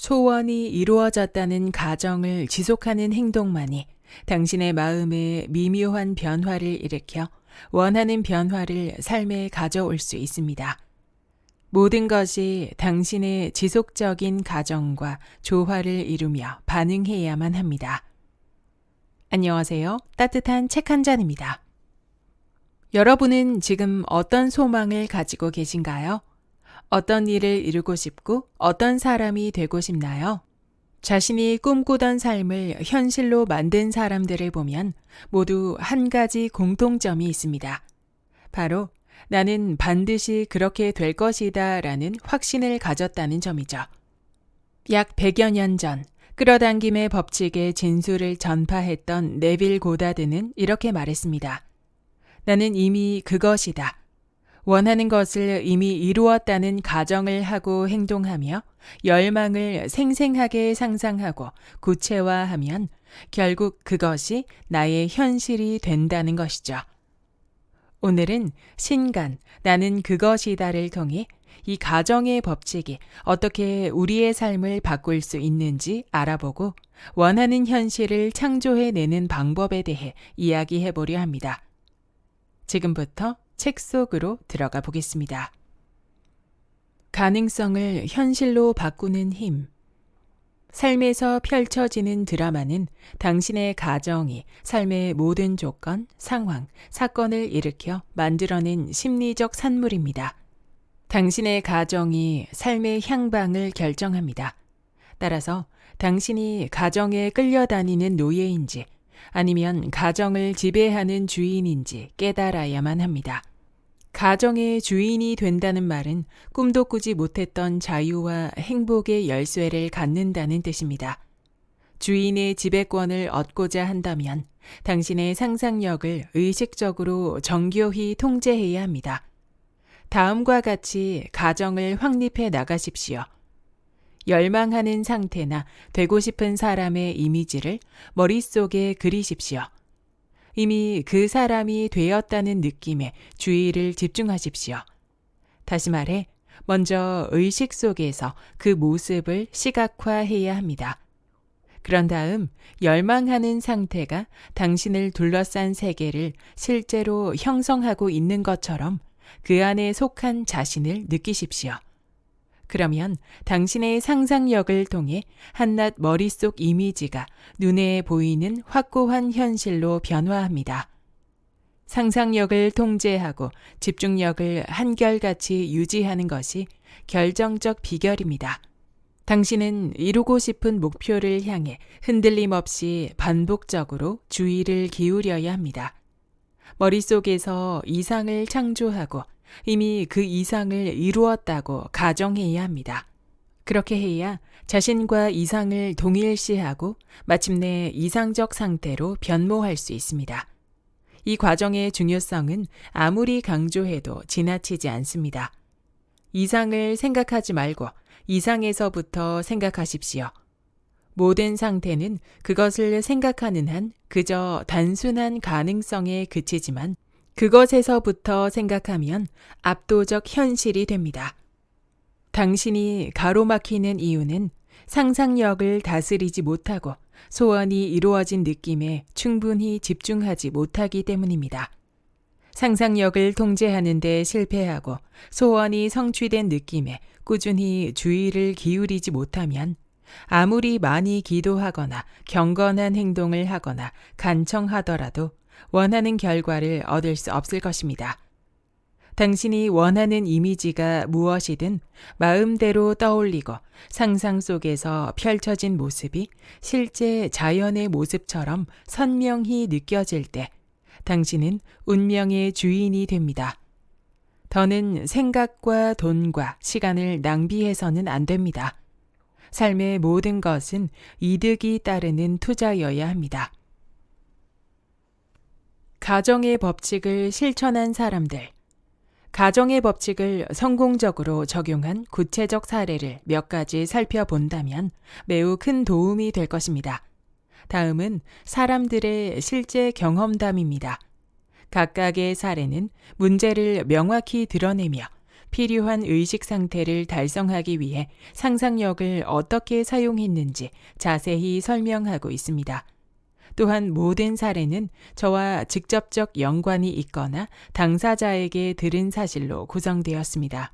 소원이 이루어졌다는 가정을 지속하는 행동만이 당신의 마음에 미묘한 변화를 일으켜 원하는 변화를 삶에 가져올 수 있습니다. 모든 것이 당신의 지속적인 가정과 조화를 이루며 반응해야만 합니다. 안녕하세요. 따뜻한 책 한 잔입니다. 여러분은 지금 어떤 소망을 가지고 계신가요? 어떤 일을 이루고 싶고 어떤 사람이 되고 싶나요? 자신이 꿈꾸던 삶을 현실로 만든 사람들을 보면 모두 한 가지 공통점이 있습니다. 바로 나는 반드시 그렇게 될 것이다 라는 확신을 가졌다는 점이죠. 약 100여 년 전 끌어당김의 법칙의 진술을 전파했던 네빌 고다드는 이렇게 말했습니다. 나는 이미 그것이다. 원하는 것을 이미 이루었다는 가정을 하고 행동하며 열망을 생생하게 상상하고 구체화하면 결국 그것이 나의 현실이 된다는 것이죠. 오늘은 신간, 나는 그것이다를 통해 이 가정의 법칙이 어떻게 우리의 삶을 바꿀 수 있는지 알아보고 원하는 현실을 창조해내는 방법에 대해 이야기해 보려 합니다. 지금부터 책 속으로 들어가 보겠습니다. 가능성을 현실로 바꾸는 힘. 삶에서 펼쳐지는 드라마는 당신의 가정이 삶의 모든 조건, 상황, 사건을 일으켜 만들어낸 심리적 산물입니다. 당신의 가정이 삶의 향방을 결정합니다. 따라서 당신이 가정에 끌려다니는 노예인지 아니면 가정을 지배하는 주인인지 깨달아야만 합니다. 가정의 주인이 된다는 말은 꿈도 꾸지 못했던 자유와 행복의 열쇠를 갖는다는 뜻입니다. 주인의 지배권을 얻고자 한다면 당신의 상상력을 의식적으로 정교히 통제해야 합니다. 다음과 같이 가정을 확립해 나가십시오. 열망하는 상태나 되고 싶은 사람의 이미지를 머릿속에 그리십시오. 이미 그 사람이 되었다는 느낌에 주의를 집중하십시오. 다시 말해, 먼저 의식 속에서 그 모습을 시각화해야 합니다. 그런 다음 열망하는 상태가 당신을 둘러싼 세계를 실제로 형성하고 있는 것처럼 그 안에 속한 자신을 느끼십시오. 그러면 당신의 상상력을 통해 한낱 머릿속 이미지가 눈에 보이는 확고한 현실로 변화합니다. 상상력을 통제하고 집중력을 한결같이 유지하는 것이 결정적 비결입니다. 당신은 이루고 싶은 목표를 향해 흔들림 없이 반복적으로 주의를 기울여야 합니다. 머릿속에서 이상을 창조하고 이미 그 이상을 이루었다고 가정해야 합니다. 그렇게 해야 자신과 이상을 동일시하고 마침내 이상적 상태로 변모할 수 있습니다. 이 과정의 중요성은 아무리 강조해도 지나치지 않습니다. 이상을 생각하지 말고 이상에서부터 생각하십시오. 모든 상태는 그것을 생각하는 한 그저 단순한 가능성에 그치지만 그것에서부터 생각하면 압도적 현실이 됩니다. 당신이 가로막히는 이유는 상상력을 다스리지 못하고 소원이 이루어진 느낌에 충분히 집중하지 못하기 때문입니다. 상상력을 통제하는 데 실패하고 소원이 성취된 느낌에 꾸준히 주의를 기울이지 못하면 아무리 많이 기도하거나 경건한 행동을 하거나 간청하더라도 원하는 결과를 얻을 수 없을 것입니다. 당신이 원하는 이미지가 무엇이든 마음대로 떠올리고 상상 속에서 펼쳐진 모습이 실제 자연의 모습처럼 선명히 느껴질 때 당신은 운명의 주인이 됩니다. 더는 생각과 돈과 시간을 낭비해서는 안 됩니다. 삶의 모든 것은 이득이 따르는 투자여야 합니다. 가정의 법칙을 실천한 사람들. 가정의 법칙을 성공적으로 적용한 구체적 사례를 몇 가지 살펴본다면 매우 큰 도움이 될 것입니다. 다음은 사람들의 실제 경험담입니다. 각각의 사례는 문제를 명확히 드러내며 필요한 의식 상태를 달성하기 위해 상상력을 어떻게 사용했는지 자세히 설명하고 있습니다. 또한 모든 사례는 저와 직접적 연관이 있거나 당사자에게 들은 사실로 구성되었습니다.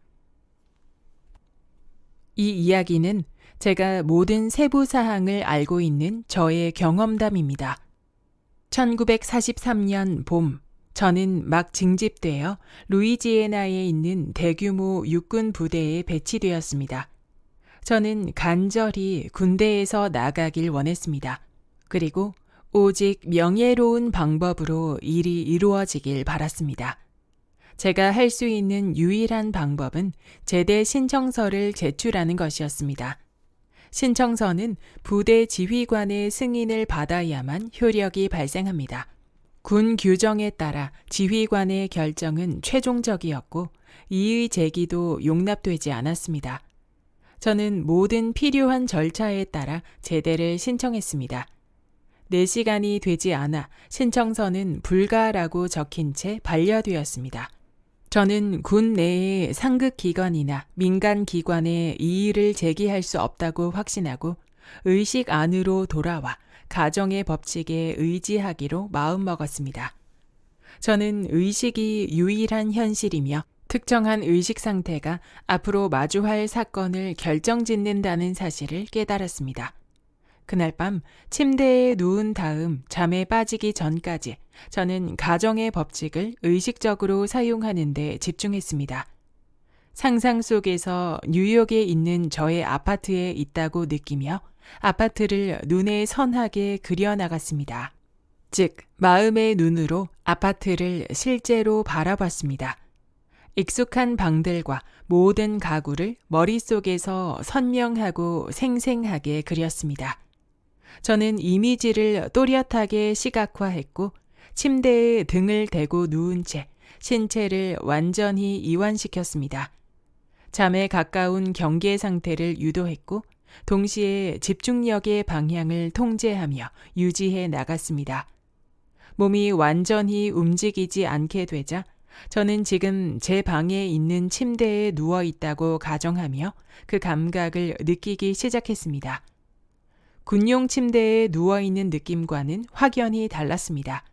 이 이야기는 제가 모든 세부 사항을 알고 있는 저의 경험담입니다. 1943년 봄, 저는 막 징집되어 루이지애나에 있는 대규모 육군 부대에 배치되었습니다. 저는 간절히 군대에서 나가길 원했습니다. 그리고 오직 명예로운 방법으로 일이 이루어지길 바랐습니다. 제가 할 수 있는 유일한 방법은 제대 신청서를 제출하는 것이었습니다. 신청서는 부대 지휘관의 승인을 받아야만 효력이 발생합니다. 군 규정에 따라 지휘관의 결정은 최종적이었고 이의 제기도 용납되지 않았습니다. 저는 모든 필요한 절차에 따라 제대를 신청했습니다. 4시간이 되지 않아 신청서는 불가라고 적힌 채 반려되었습니다. 저는 군 내의 상급기관이나 민간기관에 이의를 제기할 수 없다고 확신하고 의식 안으로 돌아와 가정의 법칙에 의지하기로 마음먹었습니다. 저는 의식이 유일한 현실이며 특정한 의식 상태가 앞으로 마주할 사건을 결정짓는다는 사실을 깨달았습니다. 그날 밤 침대에 누운 다음 잠에 빠지기 전까지 저는 가정의 법칙을 의식적으로 사용하는 데 집중했습니다. 상상 속에서 뉴욕에 있는 저의 아파트에 있다고 느끼며 아파트를 눈에 선하게 그려나갔습니다. 즉, 마음의 눈으로 아파트를 실제로 바라봤습니다. 익숙한 방들과 모든 가구를 머릿속에서 선명하고 생생하게 그렸습니다. 저는 이미지를 또렷하게 시각화했고 침대에 등을 대고 누운 채 신체를 완전히 이완시켰습니다. 잠에 가까운 경계 상태를 유도했고 동시에 집중력의 방향을 통제하며 유지해 나갔습니다. 몸이 완전히 움직이지 않게 되자 저는 지금 제 방에 있는 침대에 누워 있다고 가정하며 그 감각을 느끼기 시작했습니다. 군용 침대에 누워있는 느낌과는 확연히 달랐습니다.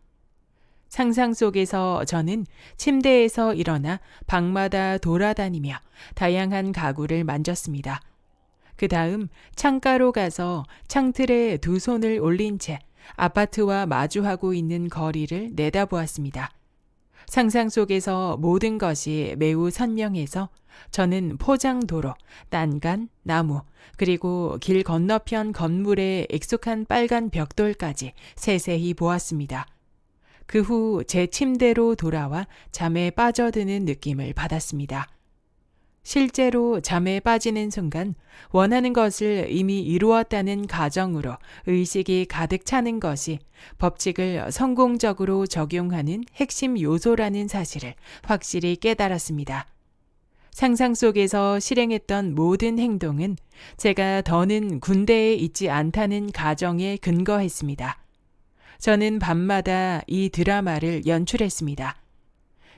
상상 속에서 저는 침대에서 일어나 방마다 돌아다니며 다양한 가구를 만졌습니다. 그 다음 창가로 가서 창틀에 두 손을 올린 채 아파트와 마주하고 있는 거리를 내다보았습니다. 상상 속에서 모든 것이 매우 선명해서 저는 포장도로, 난간, 나무, 그리고 길 건너편 건물의 익숙한 빨간 벽돌까지 세세히 보았습니다. 그 후 제 침대로 돌아와 잠에 빠져드는 느낌을 받았습니다. 실제로 잠에 빠지는 순간 원하는 것을 이미 이루었다는 가정으로 의식이 가득 차는 것이 법칙을 성공적으로 적용하는 핵심 요소라는 사실을 확실히 깨달았습니다. 상상 속에서 실행했던 모든 행동은 제가 더는 군대에 있지 않다는 가정에 근거했습니다. 저는 밤마다 이 드라마를 연출했습니다.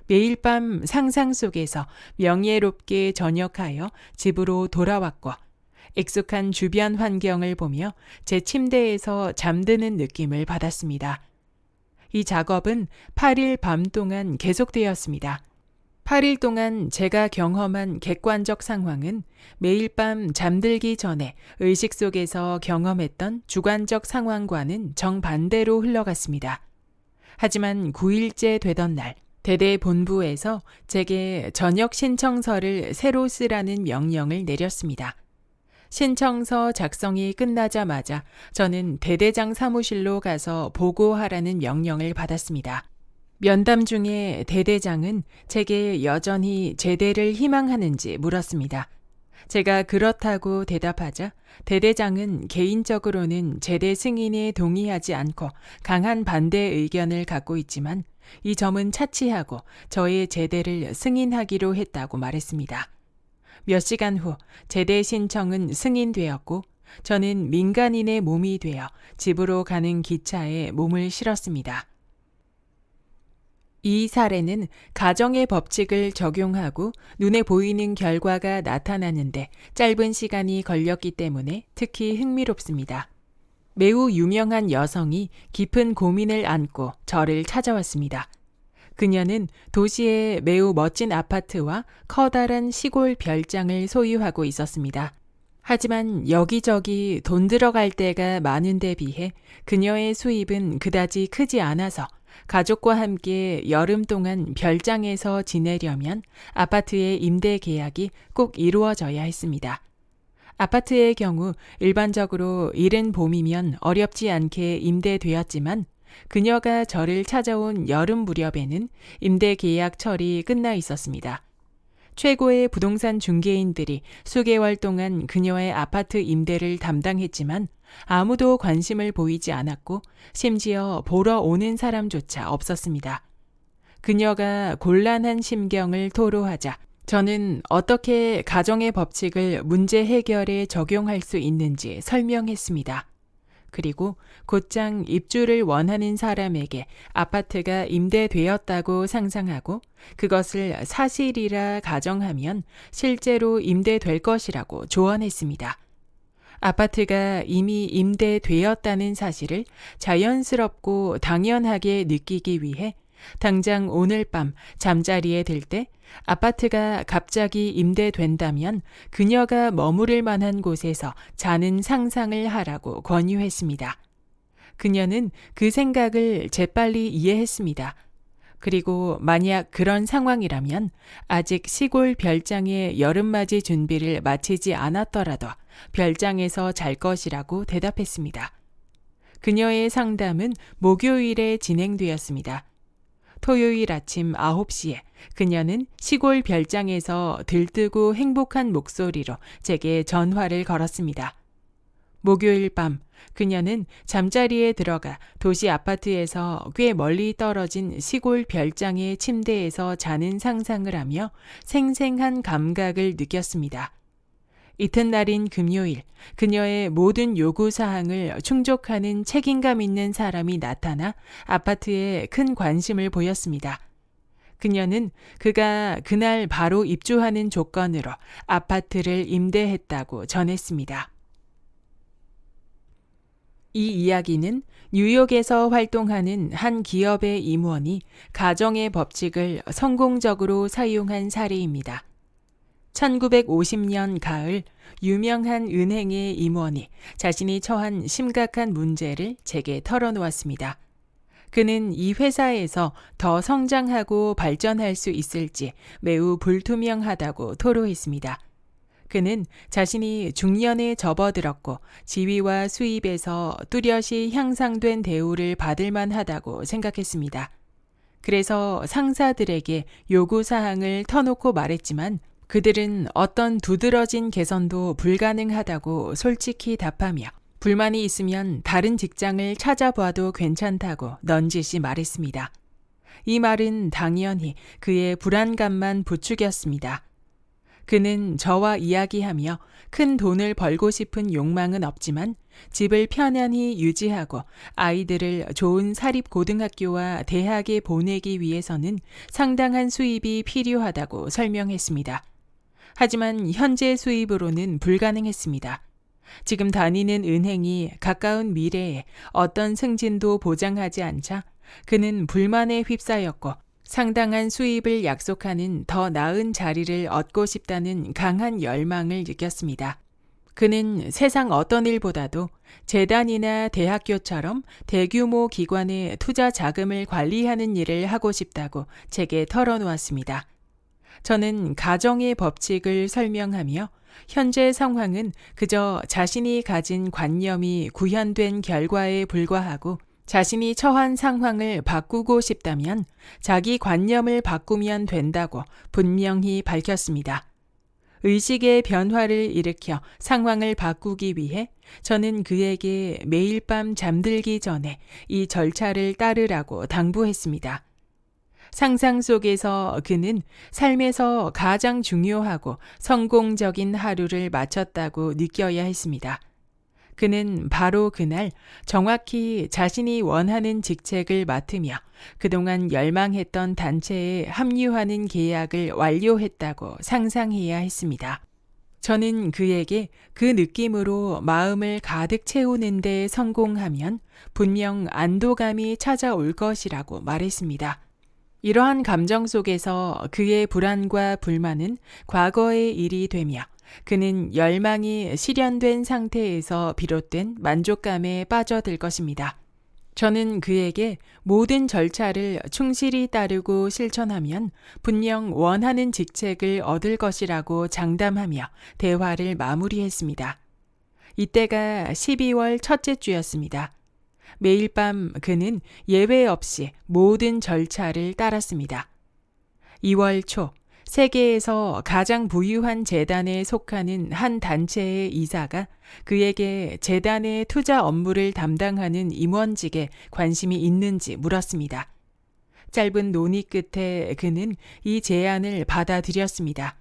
매일 밤 상상 속에서 명예롭게 전역하여 집으로 돌아왔고 익숙한 주변 환경을 보며 제 침대에서 잠드는 느낌을 받았습니다. 이 작업은 8일 밤 동안 계속되었습니다. 8일 동안 제가 경험한 객관적 상황은 매일 밤 잠들기 전에 의식 속에서 경험했던 주관적 상황과는 정반대로 흘러갔습니다. 하지만 9일째 되던 날, 대대 본부에서 제게 전역 신청서를 새로 쓰라는 명령을 내렸습니다. 신청서 작성이 끝나자마자 저는 대대장 사무실로 가서 보고하라는 명령을 받았습니다. 면담 중에 대대장은 제게 여전히 제대를 희망하는지 물었습니다. 제가 그렇다고 대답하자 대대장은 개인적으로는 제대 승인에 동의하지 않고 강한 반대 의견을 갖고 있지만 이 점은 차치하고 저의 제대를 승인하기로 했다고 말했습니다. 몇 시간 후 제대 신청은 승인되었고 저는 민간인의 몸이 되어 집으로 가는 기차에 몸을 실었습니다. 이 사례는 가정의 법칙을 적용하고 눈에 보이는 결과가 나타나는데 짧은 시간이 걸렸기 때문에 특히 흥미롭습니다. 매우 유명한 여성이 깊은 고민을 안고 저를 찾아왔습니다. 그녀는 도시에 매우 멋진 아파트와 커다란 시골 별장을 소유하고 있었습니다. 하지만 여기저기 돈 들어갈 데가 많은 데 비해 그녀의 수입은 그다지 크지 않아서 가족과 함께 여름 동안 별장에서 지내려면 아파트의 임대 계약이 꼭 이루어져야 했습니다. 아파트의 경우 일반적으로 이른 봄이면 어렵지 않게 임대되었지만 그녀가 저를 찾아온 여름 무렵에는 임대 계약 철이 끝나 있었습니다. 최고의 부동산 중개인들이 수개월 동안 그녀의 아파트 임대를 담당했지만 아무도 관심을 보이지 않았고 심지어 보러 오는 사람조차 없었습니다. 그녀가 곤란한 심경을 토로하자 저는 어떻게 가정의 법칙을 문제 해결에 적용할 수 있는지 설명했습니다. 그리고 곧장 입주를 원하는 사람에게 아파트가 임대되었다고 상상하고 그것을 사실이라 가정하면 실제로 임대될 것이라고 조언했습니다. 아파트가 이미 임대되었다는 사실을 자연스럽고 당연하게 느끼기 위해 당장 오늘 밤 잠자리에 들 때 아파트가 갑자기 임대된다면 그녀가 머무를 만한 곳에서 자는 상상을 하라고 권유했습니다. 그녀는 그 생각을 재빨리 이해했습니다. 그리고 만약 그런 상황이라면 아직 시골 별장의 여름맞이 준비를 마치지 않았더라도 별장에서 잘 것이라고 대답했습니다. 그녀의 상담은 목요일에 진행되었습니다. 토요일 아침 9시에 그녀는 시골 별장에서 들뜨고 행복한 목소리로 제게 전화를 걸었습니다. 목요일 밤 그녀는 잠자리에 들어가 도시 아파트에서 꽤 멀리 떨어진 시골 별장의 침대에서 자는 상상을 하며 생생한 감각을 느꼈습니다. 이튿날인 금요일, 그녀의 모든 요구사항을 충족하는 책임감 있는 사람이 나타나 아파트에 큰 관심을 보였습니다. 그녀는 그가 그날 바로 입주하는 조건으로 아파트를 임대했다고 전했습니다. 이 이야기는 뉴욕에서 활동하는 한 기업의 임원이 가정의 법칙을 성공적으로 사용한 사례입니다. 1950년 가을 유명한 은행의 임원이 자신이 처한 심각한 문제를 제게 털어놓았습니다. 그는 이 회사에서 더 성장하고 발전할 수 있을지 매우 불투명하다고 토로했습니다. 그는 자신이 중년에 접어들었고 지위와 수입에서 뚜렷이 향상된 대우를 받을 만하다고 생각했습니다. 그래서 상사들에게 요구사항을 터놓고 말했지만 그들은 어떤 두드러진 개선도 불가능하다고 솔직히 답하며 불만이 있으면 다른 직장을 찾아봐도 괜찮다고 넌지시 말했습니다. 이 말은 당연히 그의 불안감만 부추겼습니다. 그는 저와 이야기하며 큰 돈을 벌고 싶은 욕망은 없지만 집을 편안히 유지하고 아이들을 좋은 사립고등학교와 대학에 보내기 위해서는 상당한 수입이 필요하다고 설명했습니다. 하지만 현재 수입으로는 불가능했습니다. 지금 다니는 은행이 가까운 미래에 어떤 승진도 보장하지 않자 그는 불만에 휩싸였고 상당한 수입을 약속하는 더 나은 자리를 얻고 싶다는 강한 열망을 느꼈습니다. 그는 세상 어떤 일보다도 재단이나 대학교처럼 대규모 기관의 투자 자금을 관리하는 일을 하고 싶다고 제게 털어놓았습니다. 저는 가정의 법칙을 설명하며 현재 상황은 그저 자신이 가진 관념이 구현된 결과에 불과하고 자신이 처한 상황을 바꾸고 싶다면 자기 관념을 바꾸면 된다고 분명히 밝혔습니다. 의식의 변화를 일으켜 상황을 바꾸기 위해 저는 그에게 매일 밤 잠들기 전에 이 절차를 따르라고 당부했습니다. 상상 속에서 그는 삶에서 가장 중요하고 성공적인 하루를 마쳤다고 느껴야 했습니다. 그는 바로 그날 정확히 자신이 원하는 직책을 맡으며 그동안 열망했던 단체에 합류하는 계약을 완료했다고 상상해야 했습니다. 저는 그에게 그 느낌으로 마음을 가득 채우는 데 성공하면 분명 안도감이 찾아올 것이라고 말했습니다. 이러한 감정 속에서 그의 불안과 불만은 과거의 일이 되며 그는 열망이 실현된 상태에서 비롯된 만족감에 빠져들 것입니다. 저는 그에게 모든 절차를 충실히 따르고 실천하면 분명 원하는 직책을 얻을 것이라고 장담하며 대화를 마무리했습니다. 이때가 12월 첫째 주였습니다. 매일 밤 그는 예외 없이 모든 절차를 따랐습니다. 2월 초 세계에서 가장 부유한 재단에 속하는 한 단체의 이사가 그에게 재단의 투자 업무를 담당하는 임원직에 관심이 있는지 물었습니다. 짧은 논의 끝에 그는 이 제안을 받아들였습니다.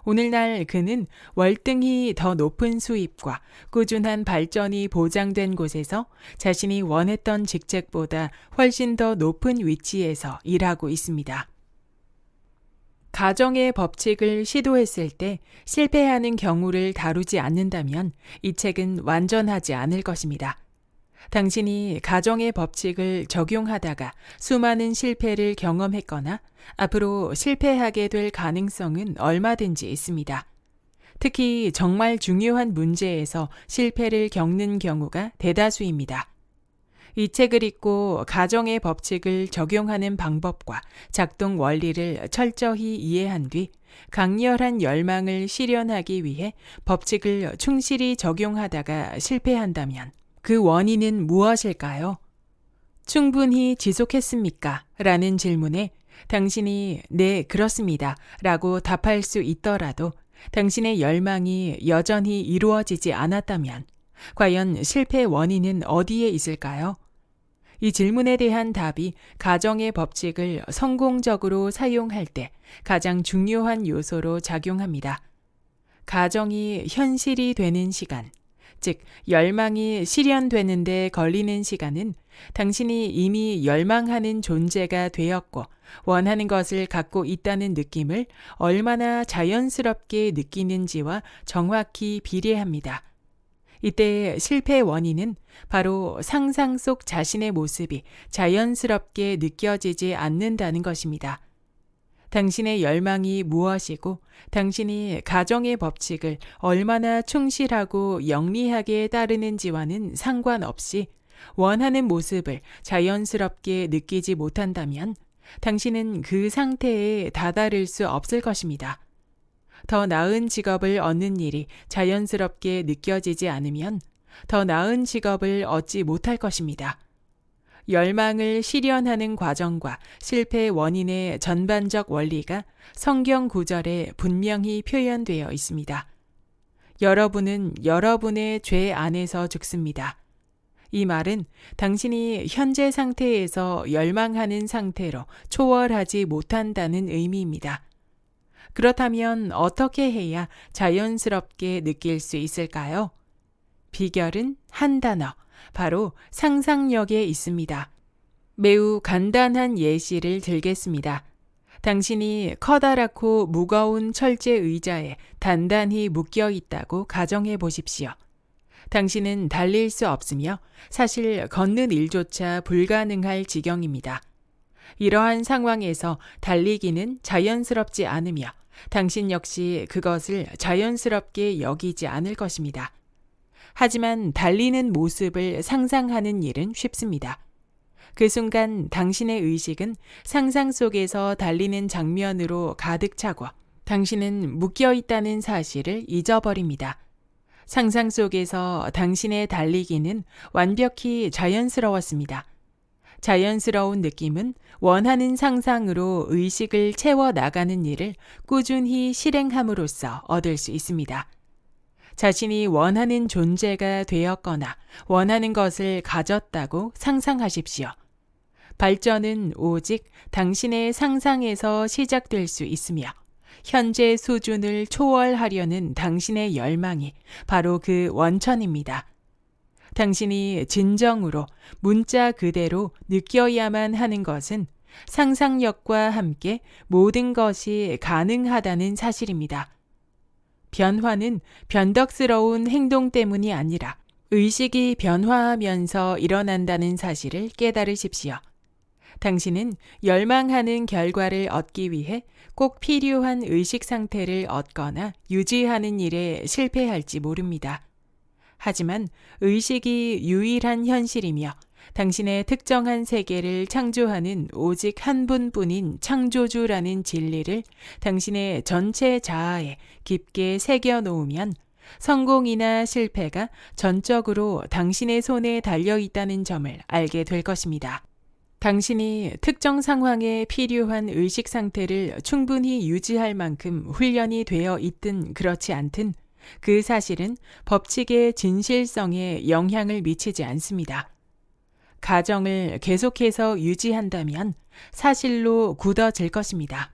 오늘날 그는 월등히 더 높은 수입과 꾸준한 발전이 보장된 곳에서 자신이 원했던 직책보다 훨씬 더 높은 위치에서 일하고 있습니다. 가정의 법칙을 시도했을 때 실패하는 경우를 다루지 않는다면 이 책은 완전하지 않을 것입니다. 당신이 가정의 법칙을 적용하다가 수많은 실패를 경험했거나 앞으로 실패하게 될 가능성은 얼마든지 있습니다. 특히 정말 중요한 문제에서 실패를 겪는 경우가 대다수입니다. 이 책을 읽고 가정의 법칙을 적용하는 방법과 작동 원리를 철저히 이해한 뒤 강렬한 열망을 실현하기 위해 법칙을 충실히 적용하다가 실패한다면 그 원인은 무엇일까요? 충분히 지속했습니까? 라는 질문에 당신이 네, 그렇습니다. 라고 답할 수 있더라도 당신의 열망이 여전히 이루어지지 않았다면 과연 실패 원인은 어디에 있을까요? 이 질문에 대한 답이 가정의 법칙을 성공적으로 사용할 때 가장 중요한 요소로 작용합니다. 가정이 현실이 되는 시간, 즉 열망이 실현되는 데 걸리는 시간은 당신이 이미 열망하는 존재가 되었고 원하는 것을 갖고 있다는 느낌을 얼마나 자연스럽게 느끼는지와 정확히 비례합니다. 이때의 실패 원인은 바로 상상 속 자신의 모습이 자연스럽게 느껴지지 않는다는 것입니다. 당신의 열망이 무엇이고 당신이 가정의 법칙을 얼마나 충실하고 영리하게 따르는지와는 상관없이 원하는 모습을 자연스럽게 느끼지 못한다면 당신은 그 상태에 다다를 수 없을 것입니다. 더 나은 직업을 얻는 일이 자연스럽게 느껴지지 않으면 더 나은 직업을 얻지 못할 것입니다. 열망을 실현하는 과정과 실패 원인의 전반적 원리가 성경 구절에 분명히 표현되어 있습니다. 여러분은 여러분의 죄 안에서 죽습니다. 이 말은 당신이 현재 상태에서 열망하는 상태로 초월하지 못한다는 의미입니다. 그렇다면 어떻게 해야 자연스럽게 느낄 수 있을까요? 비결은 한 단어, 바로 상상력에 있습니다. 매우 간단한 예시를 들겠습니다. 당신이 커다랗고 무거운 철제 의자에 단단히 묶여 있다고 가정해 보십시오. 당신은 달릴 수 없으며 사실 걷는 일조차 불가능할 지경입니다. 이러한 상황에서 달리기는 자연스럽지 않으며 당신 역시 그것을 자연스럽게 여기지 않을 것입니다. 하지만 달리는 모습을 상상하는 일은 쉽습니다. 그 순간 당신의 의식은 상상 속에서 달리는 장면으로 가득 차고 당신은 묶여 있다는 사실을 잊어버립니다. 상상 속에서 당신의 달리기는 완벽히 자연스러웠습니다. 자연스러운 느낌은 원하는 상상으로 의식을 채워 나가는 일을 꾸준히 실행함으로써 얻을 수 있습니다. 자신이 원하는 존재가 되었거나 원하는 것을 가졌다고 상상하십시오. 발전은 오직 당신의 상상에서 시작될 수 있으며 현재 수준을 초월하려는 당신의 열망이 바로 그 원천입니다. 당신이 진정으로 문자 그대로 느껴야만 하는 것은 상상력과 함께 모든 것이 가능하다는 사실입니다. 변화는 변덕스러운 행동 때문이 아니라 의식이 변화하면서 일어난다는 사실을 깨달으십시오. 당신은 열망하는 결과를 얻기 위해 꼭 필요한 의식 상태를 얻거나 유지하는 일에 실패할지 모릅니다. 하지만 의식이 유일한 현실이며 당신의 특정한 세계를 창조하는 오직 한 분뿐인 창조주라는 진리를 당신의 전체 자아에 깊게 새겨 놓으면 성공이나 실패가 전적으로 당신의 손에 달려 있다는 점을 알게 될 것입니다. 당신이 특정 상황에 필요한 의식 상태를 충분히 유지할 만큼 훈련이 되어 있든 그렇지 않든 그 사실은 법칙의 진실성에 영향을 미치지 않습니다. 가정을 계속해서 유지한다면 사실로 굳어질 것입니다.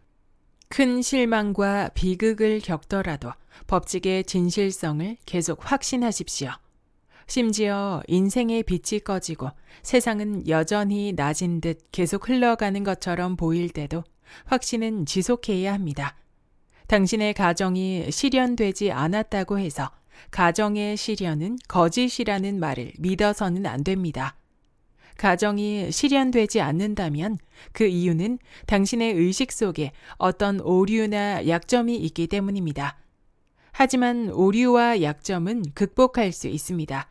큰 실망과 비극을 겪더라도 법칙의 진실성을 계속 확신하십시오. 심지어 인생의 빛이 꺼지고 세상은 여전히 낮은 듯 계속 흘러가는 것처럼 보일 때도 확신은 지속해야 합니다. 당신의 가정이 실현되지 않았다고 해서 가정의 실현은 거짓이라는 말을 믿어서는 안 됩니다. 가정이 실현되지 않는다면 그 이유는 당신의 의식 속에 어떤 오류나 약점이 있기 때문입니다. 하지만 오류와 약점은 극복할 수 있습니다.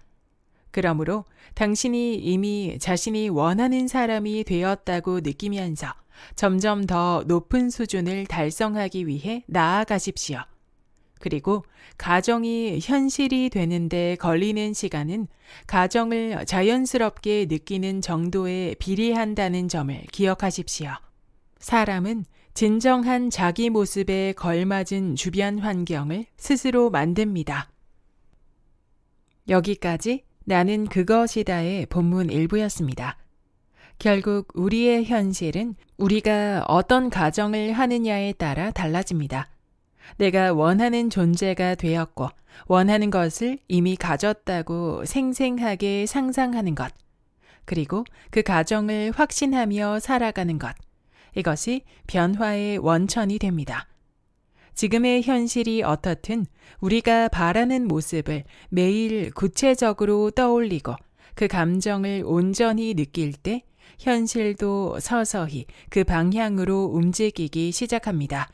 그러므로 당신이 이미 자신이 원하는 사람이 되었다고 느끼면서 점점 더 높은 수준을 달성하기 위해 나아가십시오. 그리고 가정이 현실이 되는데 걸리는 시간은 가정을 자연스럽게 느끼는 정도에 비례한다는 점을 기억하십시오. 사람은 진정한 자기 모습에 걸맞은 주변 환경을 스스로 만듭니다. 여기까지 나는 그것이다의 본문 일부였습니다. 결국 우리의 현실은 우리가 어떤 가정을 하느냐에 따라 달라집니다. 내가 원하는 존재가 되었고 원하는 것을 이미 가졌다고 생생하게 상상하는 것, 그리고 그 가정을 확신하며 살아가는 것, 이것이 변화의 원천이 됩니다. 지금의 현실이 어떻든 우리가 바라는 모습을 매일 구체적으로 떠올리고 그 감정을 온전히 느낄 때 현실도 서서히 그 방향으로 움직이기 시작합니다.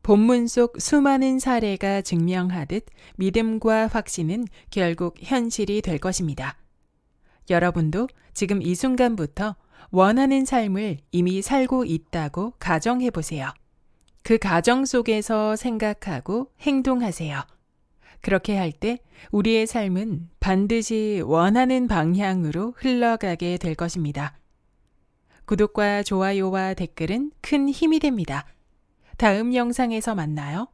본문 속 수많은 사례가 증명하듯 믿음과 확신은 결국 현실이 될 것입니다. 여러분도 지금 이 순간부터 원하는 삶을 이미 살고 있다고 가정해 보세요. 그 가정 속에서 생각하고 행동하세요. 그렇게 할 때 우리의 삶은 반드시 원하는 방향으로 흘러가게 될 것입니다. 구독과 좋아요와 댓글은 큰 힘이 됩니다. 다음 영상에서 만나요.